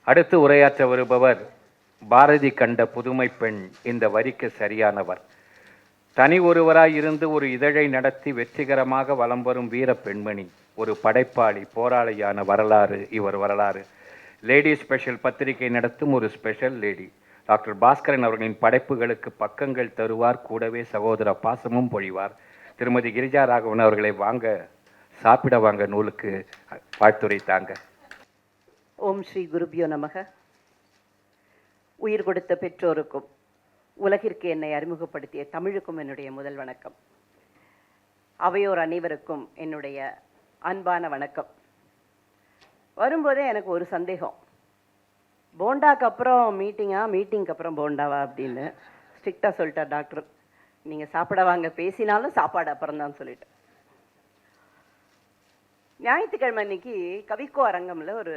அடுத்து உரையாற்ற வருபவர் பாரதி கண்ட புதுமை பெண். இந்த வரிக்கு சரியானவர். தனி ஒருவராய் இருந்து ஒரு இதழை நடத்தி வெற்றிகரமாக வலம் வரும் வீர பெண்மணி. ஒரு படைப்பாளி, போராளியான வரலாறு இவர் வரலாறு. லேடி ஸ்பெஷல் பத்திரிகை நடத்தும் ஒரு ஸ்பெஷல் லேடி. டாக்டர் பாஸ்கரன் அவர்களின் படைப்புகளுக்கு பக்கங்கள் தருவார், கூடவே சகோதர பாசமும் பொழிவார். திருமதி கிரிஜா ராகவன் அவர்களை வாங்க சாப்பிட வாங்க நூலுக்கு வாழ்த்துரைத்தாங்க. ஓம் ஸ்ரீ குருபியோ நமக. உயிர் கொடுத்த பெற்றோருக்கும் உலகிற்கு என்னை அறிமுகப்படுத்திய தமிழுக்கும் என்னுடைய முதல் வணக்கம். அவையோர் அனைவருக்கும் என்னுடைய அன்பான வணக்கம். வரும்போதே எனக்கு ஒரு சந்தேகம், போண்டாக்கு அப்புறம் மீட்டிங்க்கு அப்புறம் போண்டாவா அப்படின்னு ஸ்ட்ரிக்டாக சொல்லிட்டார் டாக்டர். நீங்கள் சாப்பிட வாங்க, பேசினாலும் சாப்பாடு அப்புறம் தான் சொல்லிட்டேன். ஞாயிற்றுக்கிழமை அன்னைக்கு கவிக்கோ அரங்கமில் ஒரு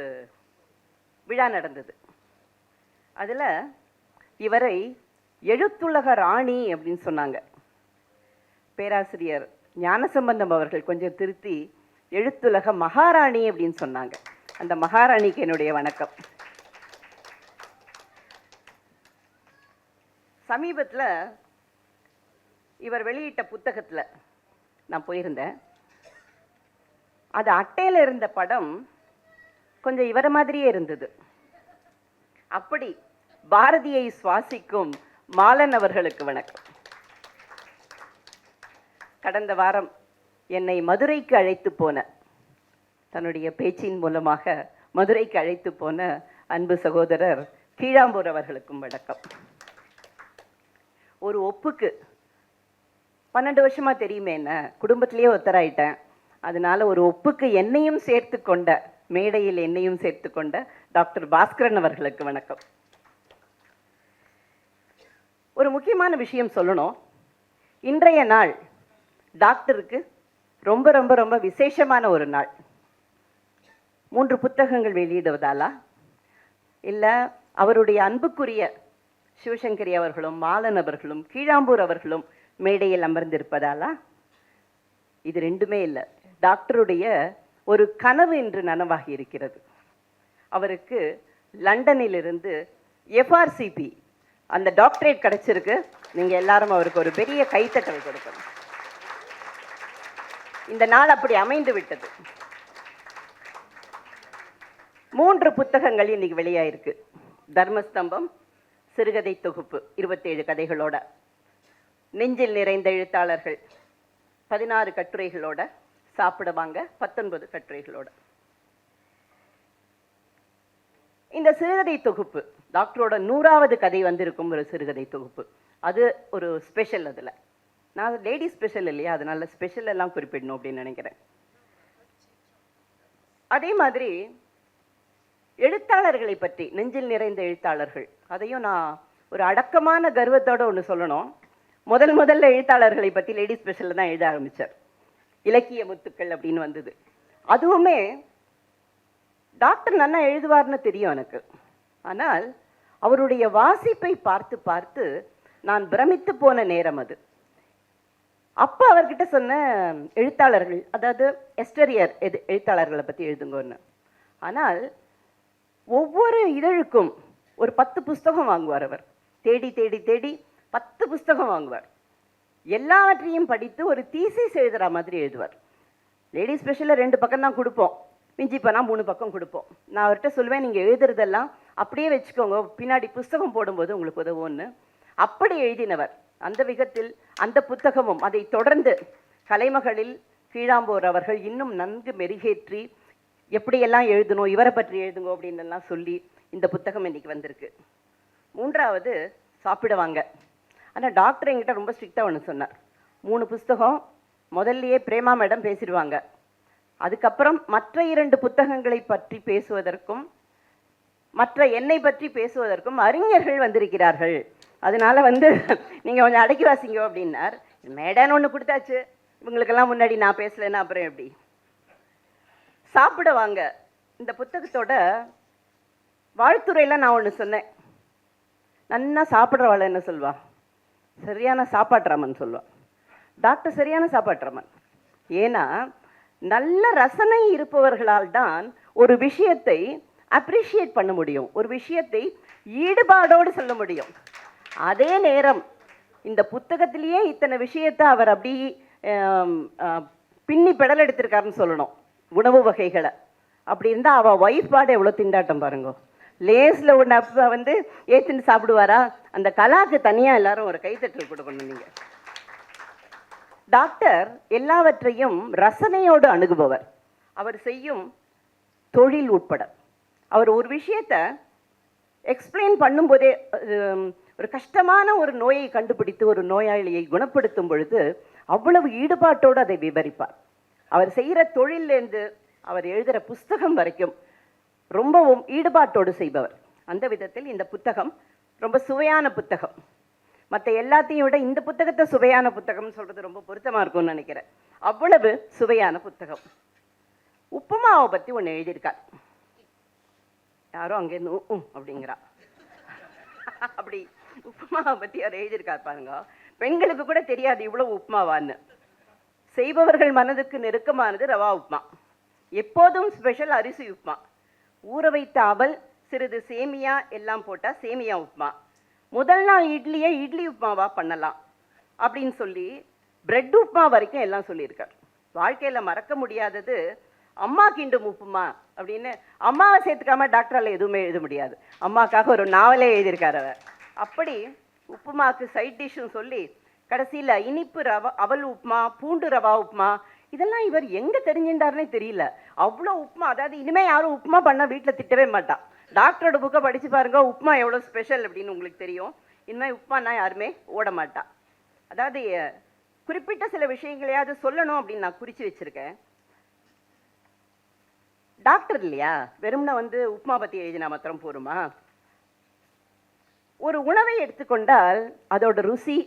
விழா நடந்தது. அதில் இவரை எழுத்துலக ராணி அப்படின்னு சொன்னாங்க. பேராசிரியர் ஞானசம்பந்தம் அவர்கள் கொஞ்சம் திருத்தி எழுத்துலக மகாராணி அப்படின்னு சொன்னாங்க. அந்த மகாராணிக்கு என்னுடைய வணக்கம். சமீபத்தில் இவர் வெளியிட்ட புத்தகத்தில் நான் போயிருந்தேன். அது அட்டையில் இருந்த படம் கொஞ்சம் இவரை மாதிரியே இருந்தது. அப்படி பாரதியை சுவாசிக்கும் மாலன் அவர்களுக்கு வணக்கம். கடந்த வாரம் என்னை மதுரைக்கு அழைத்து போன, தன்னுடைய பேச்சின் மூலமாக மதுரைக்கு அழைத்து போன அன்பு சகோதரர் கீழாம்பூர் அவர்களுக்கும் வணக்கம். ஒரு ஒப்புக்கு 12 வருஷமா தெரியுமே, என்ன குடும்பத்திலேயே ஒத்தராயிட்டேன். அதனால ஒரு ஒப்புக்கு என்னையும் சேர்த்து கொண்ட, மேடையில் என்னையும் சேர்த்து கொண்ட டாக்டர் பாஸ்கரன் அவர்களுக்கு வணக்கம். ஒரு முக்கியமான விஷயம் சொல்லணும். இன்றைய நாள் டாக்டருக்கு ரொம்ப ரொம்ப ரொம்ப விசேஷமான ஒரு நாள். 3 புத்தகங்கள் வெளியிடுவதாலா, இல்லை அவருடைய அன்புக்குரிய சிவசங்கரி அவர்களும் மாலன் அவர்களும் கீழாம்பூர் அவர்களும் மேடையில் அமர்ந்திருப்பதாலா? இது ரெண்டுமே இல்லை. டாக்டருடைய ஒரு கனவு இன்று நனவாகி இருக்கிறது. அவருக்கு லண்டனிலிருந்து FRCP அந்த டாக்டரேட் கிடைச்சிருக்கு. நீங்கள் எல்லாரும் அவருக்கு ஒரு பெரிய கைத்தட்டல் கொடுக்கணும். இந்த நாள் அப்படி அமைந்து விட்டது. 3 புத்தகங்கள் இன்னைக்கு வெளியாயிருக்கு. தர்மஸ்தம்பம் சிறுகதை தொகுப்பு 27 கதைகளோட, நெஞ்சில் நிறைந்த எழுத்தாளர்கள் 16 கட்டுரைகளோட, சாப்பிட வாங்க 19 கட்டுரைகளோட. இந்த சிறுகதை தொகுப்பு டாக்டரோட 100வது கதை வந்திருக்கும் ஒரு சிறுகதை தொகுப்பு. அது ஒரு ஸ்பெஷல். அதில் நான் லேடி ஸ்பெஷல் இல்லையா, அதனால ஸ்பெஷல் எல்லாம் குறிப்பிடணும் அப்படின்னு நினைக்கிறேன். அதே மாதிரி எழுத்தாளர்களை பற்றி, நெஞ்சில் நிறைந்த எழுத்தாளர்கள், அதையும் நான் ஒரு அடக்கமான கர்வத்தோடு ஒன்று சொல்லணும். முதல்ல எழுத்தாளர்களை பற்றி லேடி ஸ்பெஷலில் தான் எழுத ஆரம்பித்தார். இலக்கிய முத்துக்கள் அப்படின்னு வந்தது. அதுவுமே டாக்டர் நன்னா எழுதுவார்னு தெரியும் எனக்கு. ஆனால் அவருடைய வாசிப்பை பார்த்து பார்த்து நான் பிரமித்து போன நேரம் அது. அப்போ அவர்கிட்ட சொன்ன எழுத்தாளர்கள், அதாவது எஸ்டரியர் எழுத்தாளர்களை பற்றி எழுதுங்கன்னு. ஆனால் ஒவ்வொரு இதழுக்கும் ஒரு 10 புஸ்தகம் வாங்குவார் அவர். தேடி தேடி தேடி 10 புஸ்தகம் வாங்குவார். எல்லாவற்றையும் படித்து ஒரு தீசிஸ் எழுதுகிற மாதிரி எழுதுவார். லேடி ஸ்பெஷலில் 2 பக்கம் தான் கொடுப்போம், மிஞ்சி போனால் 3 பக்கம் கொடுப்போம். நான் அவர்கிட்ட சொல்லுவேன், நீங்கள் எழுதுறதெல்லாம் அப்படியே வச்சுக்கோங்க, பின்னாடி புஸ்தகம் போடும்போது உங்களுக்கு உதவும்னு. அப்படி எழுதினவர். அந்த விதத்தில் அந்த புத்தகமும், அதை தொடர்ந்து கலைமகளில் கீழாம்பூர் அவர்கள் இன்னும் நன்கு மெருகேற்றி எப்படியெல்லாம் எழுதணும், இவரை பற்றி எழுதுங்க அப்படின்னு எல்லாம் சொல்லி இந்த புத்தகம் இன்னைக்கு வந்திருக்கு. 3வது சாப்பிட வாங்க. ஆனால் டாக்டர் என்கிட்ட ரொம்ப ஸ்ட்ரிக்டாக ஒன்று சொன்னார். 3 புஸ்தகம் முதல்லையே பிரேமா மேடம் பேசிடுவாங்க. அதுக்கப்புறம் மற்ற 2 புத்தகங்களை பற்றி பேசுவதற்கும் மற்ற என்னை பற்றி பேசுவதற்கும் அறிஞர்கள் வந்திருக்கிறார்கள். அதனால நீங்கள் கொஞ்சம் அடக்கி வாசிங்க அப்படின்னார். மேடான்னு ஒன்று கொடுத்தாச்சு, இவங்களுக்கெல்லாம் முன்னாடி நான் பேசலைன்னா அப்புறம் எப்படி? சாப்பிட வாங்க இந்த புத்தகத்தோட வாழ்த்துறையில் நான் ஒன்று சொன்னேன். நன்னா சாப்பிட்றவாள் என்ன சொல்வா? சரியான சாப்பாட்டுறாமன் சொல்லுவாள். டாக்டர் சரியான சாப்பாட்டுறாமன். ஏன்னா நல்ல ரசனை இருப்பவர்களால் தான் ஒரு விஷயத்தை அப்ரிஷியேட் பண்ண முடியும், ஒரு விஷயத்தை ஈடுபாடோடு சொல்ல முடியும். அதே நேரம் இந்த புத்தகத்திலேயே இத்தனை விஷயத்தை அவர் அப்படி பின்னி பெடல் எடுத்திருக்காருன்னு சொல்லணும், உணவு வகைகளை. அப்படி இருந்தால் அவள் ஒய்ஃப் பாடு எவ்வளோ திண்டாட்டம் பாருங்க. லேஸில் ஒன்று அப்போ வந்து ஏற்றுன்னு சாப்பிடுவாரா? அந்த கலாக்கு தனியாக எல்லாரும் ஒரு கைத்தட்டல் கொடுக்கணும். நீங்கள் டாக்டர் எல்லாவற்றையும் ரசனையோடு அணுகுபவர். அவர் செய்யும் தொழில் உட்பட அவர் ஒரு விஷயத்தை எக்ஸ்பிளைன் பண்ணும்போதே ஒரு கஷ்டமான ஒரு நோயை கண்டுபிடித்து ஒரு நோயாளியை குணப்படுத்தும் பொழுது அவ்வளவு ஈடுபாட்டோடு அதை விவரிப்பார். அவர் செய்கிற தொழிலேருந்து அவர் எழுதுகிற புஸ்தகம் வரைக்கும் ரொம்பவும் ஈடுபாட்டோடு செய்பவர். அந்த விதத்தில் இந்த புத்தகம் ரொம்ப சுவையான புத்தகம். மற்ற எல்லாத்தையும் விட இந்த புத்தகத்தை சுவையான புத்தகம்னு சொல்கிறது ரொம்ப பொருத்தமாக இருக்கும்னு நினைக்கிறேன். அவ்வளவு சுவையான புத்தகம். உப்புமாவை பற்றி ஒன்று எழுதியிருக்கார். யாரும் அங்கேருந்து அப்படிங்கிறா. அப்படி உப்புமாவை பற்றி அவர் எழுதியிருக்கார் பாருங்க. பெண்களுக்கு கூட தெரியாது இவ்வளவு உப்புமாவான்னு. செய்பவர்கள் மனதுக்கு நெருக்கமானது ரவா உப்புமா. எப்போதும் ஸ்பெஷல் அரிசி உப்புமா. ஊற வைத்த அவல், சிறிது சேமியா எல்லாம் போட்டால் சேமியா உப்புமா. முதல் நாள் இட்லியை இட்லி உப்புமாவா பண்ணலாம் அப்படின்னு சொல்லி பிரெட் உப்புமா வரைக்கும் எல்லாம் சொல்லியிருக்கார். வாழ்க்கையில் மறக்க முடியாதது அம்மா கிண்டும் உப்புமா அப்படின்னு. அம்மாவை சேர்த்துக்காம டாக்டரால் எதுவுமே எழுத முடியாது. அம்மாக்காக ஒரு நாவலே எழுதியிருக்கார் அவர். அப்படி உப்புமாக்கு சைட் டிஷ்ஷும் சொல்லி கடைசியில் இனிப்பு ரவா அவல் உப்புமா, பூண்டு ரவா உப்புமா, இதெல்லாம் இவர் எங்கே தெரிஞ்சின்றாருன்னே தெரியல. அவ்வளோ உப்புமா. அதாவது இனிமேல் யாரும் உப்புமா பண்ணால் வீட்டில் திட்டவே மாட்டான். டாக்டரோட புக்கை படித்து பாருங்க, உப்புமா எவ்வளோ ஸ்பெஷல் அப்படின்னு உங்களுக்கு தெரியும். இனிமேல் உப்புமானா யாருமே ஓட மாட்டா. அதாவது குறிப்பிட்ட சில விஷயங்களையாவது சொல்லணும் அப்படின்னு நான் குறித்து வச்சுருக்கேன். டாக்டர் இல்லையா, வெறும்னா வந்து உப்புமா பற்றி எழுதினா மாத்திரம் போருமா? ஒரு உணவை எடுத்துக்கொண்டால் அதோட ருசி,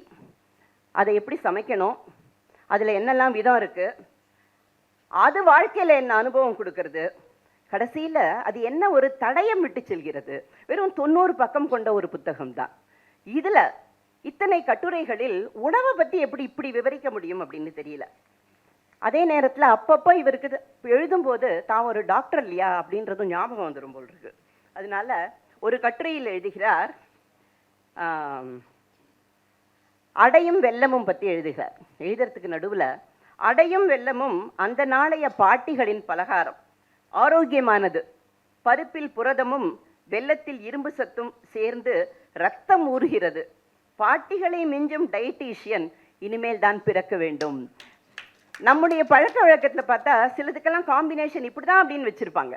அதை எப்படி சமைக்கணும், அதில் என்னெல்லாம் விதம் இருக்குது, அது வாழ்க்கையில் என்ன அனுபவம் கொடுக்கறது, கடைசியில் அது என்ன ஒரு தடயம் விட்டு செல்கிறது. வெறும் 90 பக்கம் கொண்ட ஒரு புத்தகம் தான். இதில் இத்தனை கட்டுரைகளில் உணவை பற்றி எப்படி இப்படி விவரிக்க முடியும் அப்படின்னு தெரியல. அதே நேரத்தில் அப்பப்போ இவருக்கு எழுதும்போது தான் ஒரு டாக்டர் இல்லையா அப்படின்றதும் ஞாபகம் வந்துடும் போல் இருக்கு. அதனால ஒரு கட்டுரையில் எழுதுகிறார், அடையும் வெல்லமும் பற்றி எழுதுகிறார். எழுதுறதுக்கு நடுவில் அடையும் வெல்லமும் அந்த நாளைய பாட்டிகளின் பலகாரம், ஆரோக்கியமானது, பருப்பில் புரதமும் வெல்லத்தில் இரும்பு சத்தும் சேர்ந்து ரத்தம் ஊறுகிறது, பாட்டிகளை மிஞ்சும் டயட்டீஷியன் இனிமேல் தான் பிறக்க வேண்டும். நம்முடைய பழக்க வழக்கத்தில் பார்த்தா சிலதுக்கெல்லாம் காம்பினேஷன் இப்படி தான் அப்படின்னு வச்சுருப்பாங்க.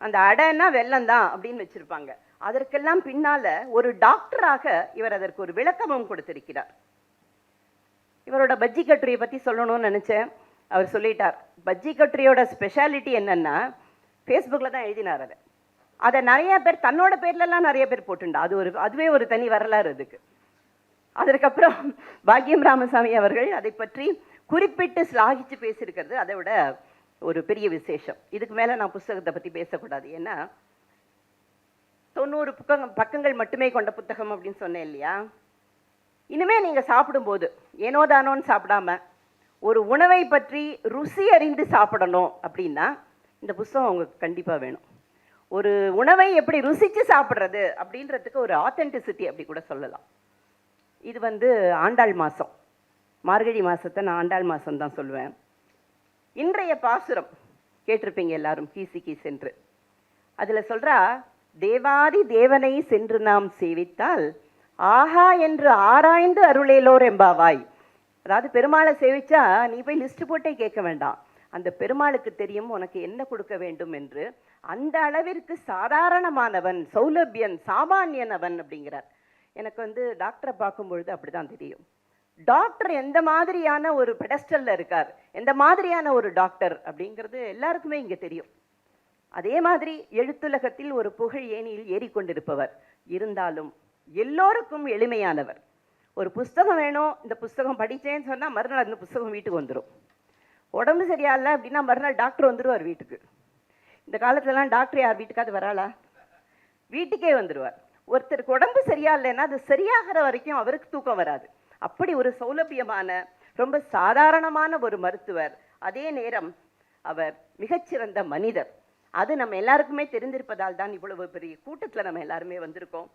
அந்த அடைன்னா வெல்லம் தான் அப்படின்னு வச்சுருப்பாங்க. அதற்கெல்லாம் பின்னால் ஒரு டாக்டராக இவர் அதற்கு ஒரு விளக்கமும் கொடுத்திருக்கிறார். இவரோட பஜ்ஜி கட்டுரையை பற்றி சொல்லணும்னு நினச்சேன். அவர் சொல்லிட்டார். பஜ்ஜி கட்டுரையோட ஸ்பெஷாலிட்டி என்னென்னா ஃபேஸ்புக்கில் தான் எழுதினார். அதை நிறைய பேர் தன்னோட பேர்லலாம் நிறைய பேர் போட்டுண்டா. அதுவே ஒரு தனி வரலாறு அதுக்கு. அதற்கப்புறம் பாக்யம் ராமசாமி அவர்கள் அதை பற்றி குறிப்பிட்டு ஸ்லாகிச்சு பேசியிருக்கிறது அதை விட ஒரு பெரிய விசேஷம். இதுக்கு மேலே நான் புத்தகத்தை பற்றி பேசக்கூடாது. ஏன்னா 90 பக்கங்கள் மட்டுமே கொண்ட புத்தகம் அப்படின்னு சொன்னேன் இல்லையா. இனிமேல் நீங்கள் சாப்பிடும்போது ஏனோ தானோன்னு சாப்பிடாம ஒரு உணவை பற்றி ருசி அறிந்து சாப்பிடணும் அப்படின்னா இந்த புத்தகம் உங்களுக்கு கண்டிப்பாக வேணும். ஒரு உணவை எப்படி ருசித்து சாப்பிட்றது அப்படின்றதுக்கு ஒரு ஆத்தென்டிசிட்டி அப்படி கூட சொல்லலாம். இது வந்து ஆண்டாள் மாதம், மார்கழி மாதத்தை நான் ஆண்டாள் மாதம் தான் சொல்லுவேன். இன்றைய பாசுரம் கேட்டிருப்பீங்க எல்லாரும், கீசி சென்று. அதில் சொல்கிறா, தேவாதி தேவனை சென்று நாம் சேவித்தால் ஆஹா என்று ஆராய்ந்து அருளேலோர் எம்பாவாய். அதாவது பெருமாளை சேவிச்சா நீ போய் லிஸ்ட் போட்டே கேட்க வேண்டாம், அந்த பெருமாளுக்கு தெரியும் உனக்கு என்ன கொடுக்க வேண்டும் என்று. அந்த அளவிற்கு சாதாரணமானவன், சௌலபியன், சாமானியன் அவன் அப்படிங்கிறார். எனக்கு வந்து டாக்டரை பார்க்கும்பொழுது அப்படிதான் தெரியும். டாக்டர் எந்த மாதிரியான ஒரு பெடஸ்டல்ல இருக்கார், எந்த மாதிரியான ஒரு டாக்டர் அப்படிங்கிறது எல்லாருக்குமே இங்கே தெரியும். அதே மாதிரி எழுத்துலகத்தில் ஒரு புகழ் ஏணியில் ஏறிக்கொண்டிருப்பவர், இருந்தாலும் எல்லோருக்கும் எளிமையானவர். ஒரு புஸ்தகம் வேணும், இந்த புஸ்தகம் படித்தேன்னு சொன்னால் மறுநாள் அந்த புஸ்தகம் வீட்டுக்கு வந்துடும். உடம்பு சரியாயில்லை அப்படின்னா மறுநாள் டாக்டர் வந்துடுவார் வீட்டுக்கு. இந்த காலத்துலலாம் டாக்டர் யார் வீட்டுக்காவது வராளா? வீட்டுக்கே வந்துடுவார். ஒருத்தருக்கு உடம்பு சரியா இல்லைன்னா அது சரியாகிற வரைக்கும் அவருக்கு தூக்கம் வராது. அப்படி ஒரு சௌலபியமான ரொம்ப சாதாரணமான ஒரு மருத்துவர். அதே நேரம் அவர் மிகச்சிறந்த மனிதர். அது நம்ம எல்லாருக்குமே தெரிந்திருப்பதால் தான் இவ்வளவு பெரிய கூட்டத்தில் நம்ம எல்லாருமே வந்திருக்கோம்.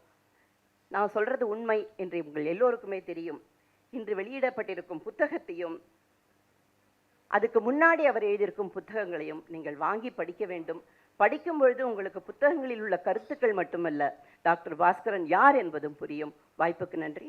நான் சொல்றது உண்மை என்று உங்கள் எல்லோருக்குமே தெரியும். இன்று வெளியிடப்பட்டிருக்கும் புத்தகத்தையும் அதுக்கு முன்னாடி அவர் எழுதியிருக்கும் புத்தகங்களையும் நீங்கள் வாங்கி படிக்க வேண்டும். படிக்கும் பொழுது உங்களுக்கு புத்தகங்களில் உள்ள கருத்துக்கள் மட்டுமல்ல, டாக்டர் பாஸ்கரன் யார் என்பதும் புரியும். வாய்ப்புக்கு நன்றி.